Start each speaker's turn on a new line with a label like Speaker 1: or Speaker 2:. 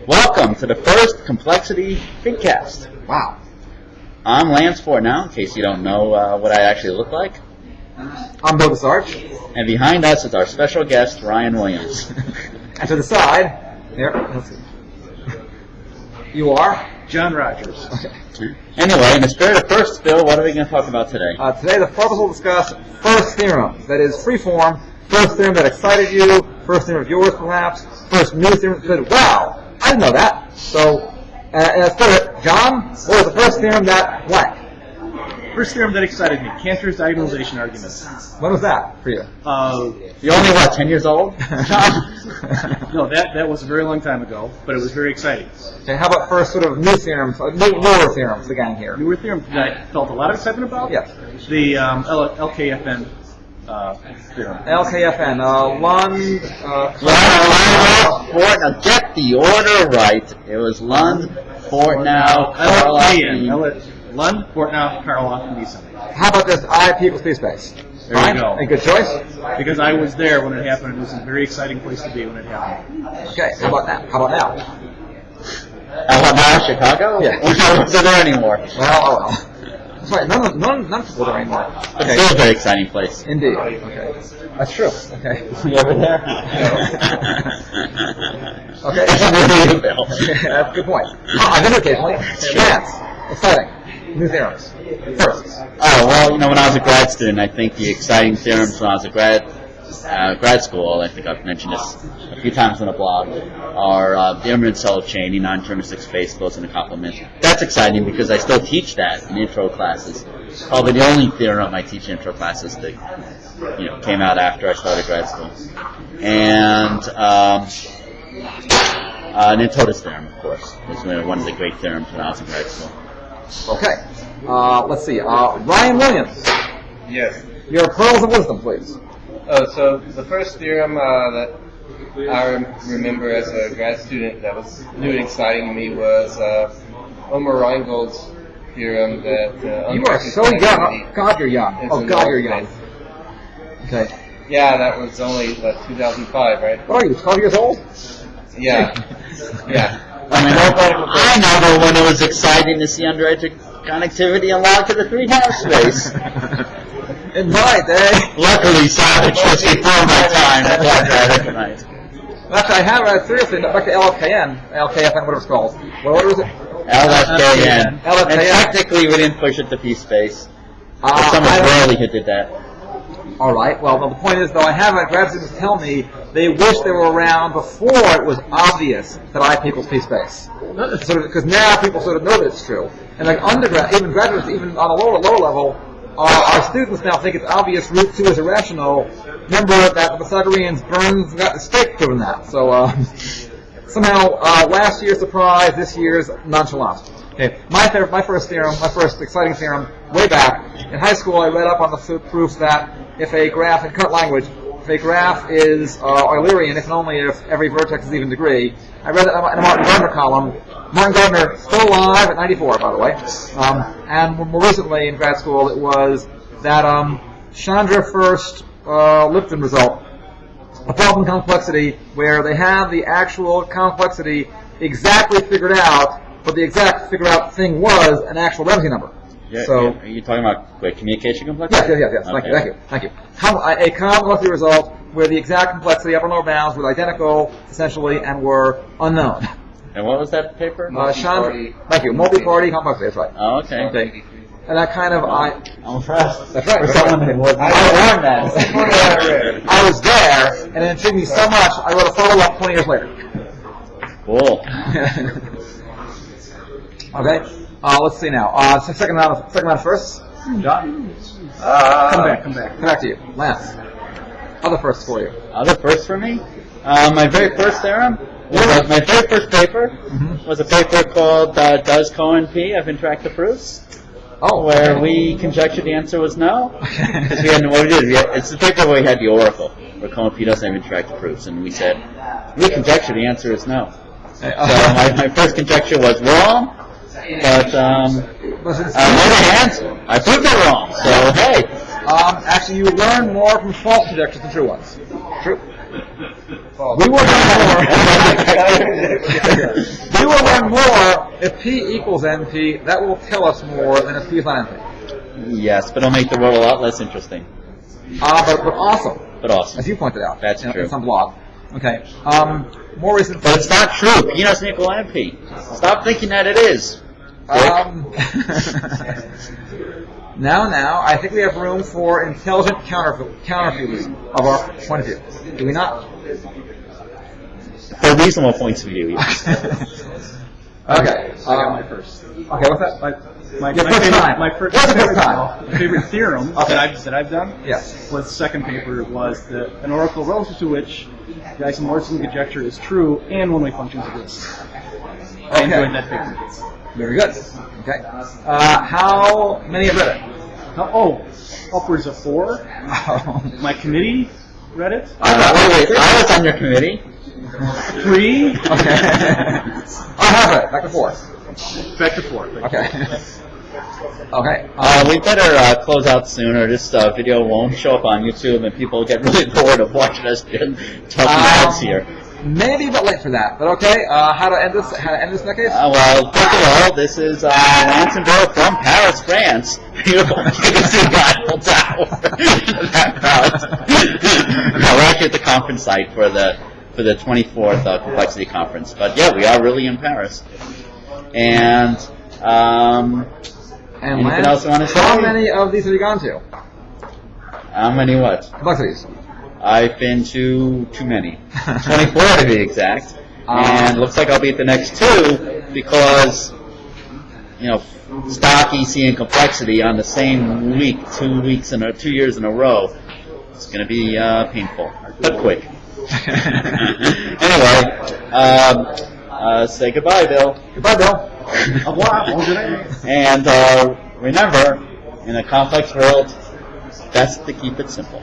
Speaker 1: Welcome to the first Complexity Vidcast.
Speaker 2: Wow.
Speaker 1: I'm Lance Ford now, in case you don't know what I actually look like.
Speaker 2: I'm Bill Sarge.
Speaker 1: And behind us is our special guest, Ryan Williams.
Speaker 2: And to the side, here, let's see. You are?
Speaker 3: John Rogers.
Speaker 2: Okay.
Speaker 1: Anyway, in the spirit of first, Bill, what are we going to talk about today?
Speaker 2: Today the purpose will discuss first theorem. That is, free-form, first theorem that excited you, first theorem of yours perhaps, first new theorem that said, wow, I didn't know that. So, let's put it, John, what was the first theorem that blank?
Speaker 3: First theorem that excited me, Cantor's diagonalization argument.
Speaker 2: When was that for you?
Speaker 1: You're only, 10 years old?
Speaker 3: No, that was a very long time ago, but it was very exciting.
Speaker 2: Okay, how about first sort of new theorems, newer theorems, the gang here?
Speaker 3: Newer theorem that I felt a lot of excitement about?
Speaker 2: Yes.
Speaker 3: The LKFN theorem.
Speaker 2: LKFN, Lund,
Speaker 1: Now get the order right. It was Lund, Fortnow, Karloff,
Speaker 3: Lund, Fortnow, Karloff, and Neeson.
Speaker 2: How about this IP equals P space?
Speaker 3: There
Speaker 2: Fine.
Speaker 3: you go.
Speaker 2: A good choice?
Speaker 3: Because I was there when it happened. It was a very exciting place to be when it happened.
Speaker 2: Okay, how about now? How about now?
Speaker 1: Chicago?
Speaker 2: Yeah.
Speaker 1: We're not there anymore.
Speaker 2: Well. That's right, none people there anymore. Okay.
Speaker 1: It's still a very exciting place.
Speaker 2: Indeed. Okay. That's true. Okay.
Speaker 1: You ever there?
Speaker 2: Okay. That's a good point. I've been occasionally. Chance. Exciting. New theorems. First.
Speaker 1: Oh, well, when I was a grad student, I think the exciting theorems when I was a grad school, I think I've mentioned this a few times on the blog, are the imminent cell chain, the non-deterministic space close in a complement. That's exciting because I still teach that in intro classes. Probably the only theorem I teach in intro classes that came out after I started grad school. And Nitoda's theorem, of course, is one of the great theorems when I was in grad school.
Speaker 2: Okay. Let's see. Ryan Williams.
Speaker 4: Yes.
Speaker 2: Your pearls of wisdom, please.
Speaker 4: So the first theorem that I remember as a grad student that was new and exciting to me was Omar Reingold's theorem that...
Speaker 2: you are so young. God, you're young. Oh, God, you're young. Okay.
Speaker 4: Yeah, that was only 2005, right?
Speaker 2: What are you, 12 years old?
Speaker 4: Yeah. Yeah.
Speaker 1: I know when it was exciting to see underage connectivity unlocked to the 3.5 space.
Speaker 2: In my day.
Speaker 1: Luckily, Savage was before my time. That's what I recognize.
Speaker 2: Actually, I have, seriously, back to LKFN, whatever it's called. What is it?
Speaker 1: LFKN.
Speaker 2: LFKN.
Speaker 1: And technically, we didn't push it to P space. Someone rarely did that.
Speaker 2: All right. Well, the point is, though, I have grad students tell me they wish they were around before it was obvious that IP equals P space. Because now people sort of know that it's true. And like undergrad, even graduates, even on a lower level, our students now think it's obvious root 2 is irrational. Remember that the Pythagoreans, Burns got the stake proving that. So somehow last year's surprise, this year's nonchalant. Okay, my first theorem, my first exciting theorem, way back in high school, I read up on the proof that if a graph in current language, if a graph is Eulerian, if and only if every vertex is even degree. I read it in a Martin Gardner column. Martin Gardner, still alive at 94, by the way. And more recently in grad school, it was that Chandra first Lipton result, a problem complexity where they have the actual complexity exactly figured out, but the exact figured out thing was an actual Ramsey number.
Speaker 1: Yeah,
Speaker 2: so,
Speaker 1: are you talking about communication complexity?
Speaker 2: Yes.
Speaker 1: Okay.
Speaker 2: Thank you. A complexity result where the exact complexity, upper and lower bounds, were identical, essentially, and were unknown.
Speaker 1: And what was that paper?
Speaker 2: Thank you. Multi-party complexity, that's right.
Speaker 1: Oh, okay.
Speaker 2: And that kind of,
Speaker 1: I'm impressed.
Speaker 2: That's right.
Speaker 1: For someone who wasn't. I learned that.
Speaker 2: I was there, and it intrigued me so much, I wrote a follow-up 20 years later.
Speaker 1: Cool.
Speaker 2: Okay. Let's see now. Second round first. John? Come back to you. Lance. Other firsts for you.
Speaker 1: Other firsts for me? My very first theorem, my very first paper was a paper called Does Cohen P have interactive proofs?
Speaker 2: Oh.
Speaker 1: Where we conjectured the answer was no. Because we had what we did. It's the paper where we had the oracle, where Cohen P doesn't have interactive proofs. And we said, we conjecture the answer is no. So my first conjecture was wrong. But on the other hand, I proved it wrong. So hey,
Speaker 2: actually, you learn more from false conjectures than true ones. True.
Speaker 4: False.
Speaker 2: We will learn more. P equals NP, that will tell us more than if P is not NP.
Speaker 1: Yes, but it'll make the world a lot less interesting.
Speaker 2: But awesome,
Speaker 1: But awesome.
Speaker 2: as you pointed out.
Speaker 1: That's true.
Speaker 2: In some blog. Okay. More recent.
Speaker 1: But it's not true. P doesn't equal NP. Stop thinking that it is.
Speaker 2: Now, I think we have room for intelligent counterviews of our point of view. Do we not?
Speaker 1: For reasonable points of view, yes.
Speaker 2: Okay.
Speaker 3: I got my first.
Speaker 2: Okay, what's that?
Speaker 3: My
Speaker 2: Your first time.
Speaker 3: first
Speaker 2: What's the first time?
Speaker 3: my favorite theorem
Speaker 2: Okay.
Speaker 3: that I've done
Speaker 2: Yes.
Speaker 3: was the second paper was that an oracle relative to which the isomorphism conjecture is true and one-way functions exist. I enjoyed that paper.
Speaker 2: Very good. Okay. How many have read it?
Speaker 3: Upwards of 4. My committee read it.
Speaker 1: Wait, I was on your committee.
Speaker 3: 3.
Speaker 2: Okay. I have it. Back to 4.
Speaker 3: Back to 4.
Speaker 2: Okay. Okay.
Speaker 1: We better close out soon, or this video won't show up on YouTube, and people get really bored of watching us talking ads here.
Speaker 2: Maybe a bit late for that, but okay. How to end this? How to end this in that case?
Speaker 1: Well, first of all, this is Lance and Bill from Paris, France. You can see the Eiffel Tower in the background. We're actually at the conference site for the 24th Complexity Conference. But yeah, we are really in Paris. And anything
Speaker 2: Lance,
Speaker 1: else you want to say?
Speaker 2: how many of these have you gone to?
Speaker 1: How many what?
Speaker 2: Complexities.
Speaker 1: I've been to too many. 24 to be exact. And looks like I'll be at the next 2 because, stock, EC, and complexity on the same week, 2 years in a row. It's going to be painful, but quick. Anyway, say goodbye, Bill.
Speaker 2: Goodbye, Bill.
Speaker 1: And remember, in a complex world, best to keep it simple.